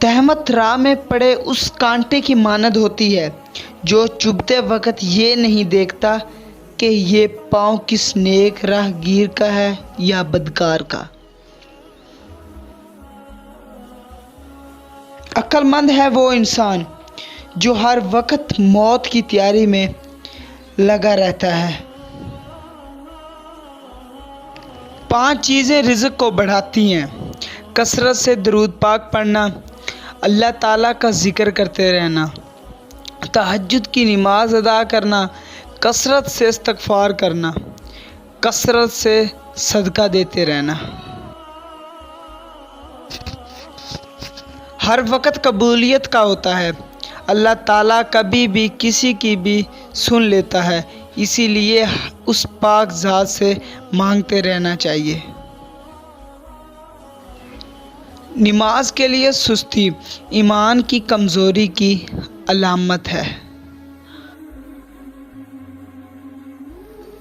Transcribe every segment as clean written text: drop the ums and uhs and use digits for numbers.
تہمت راہ میں پڑے اس کانٹے کی مانند ہوتی ہے جو چبھتے وقت یہ نہیں دیکھتا کہ یہ پاؤں کس نیک راہ گیر کا ہے یا بدکار کا۔ عقل مند ہے وہ انسان جو ہر وقت موت کی تیاری میں لگا رہتا ہے۔ 5 چیزیں رزق کو بڑھاتی ہیں: کثرت سے درود پاک پڑھنا، اللہ تعالیٰ کا ذکر کرتے رہنا، تہجد کی نماز ادا کرنا، کثرت سے استغفار کرنا، کثرت سے صدقہ دیتے رہنا۔ ہر وقت قبولیت کا ہوتا ہے، اللہ تعالیٰ کبھی بھی کسی کی بھی سن لیتا ہے، اسی لیے اس پاک ذات سے مانگتے رہنا چاہیے۔ نماز کے لیے سستی ایمان کی کمزوری کی علامت ہے۔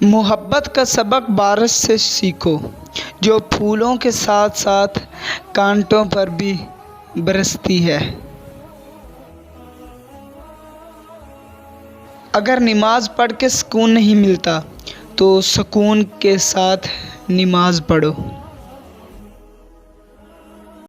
محبت کا سبق بارش سے سیکھو جو پھولوں کے ساتھ ساتھ کانٹوں پر بھی برستی ہے۔ اگر نماز پڑھ کے سکون نہیں ملتا تو سکون کے ساتھ نماز پڑھو۔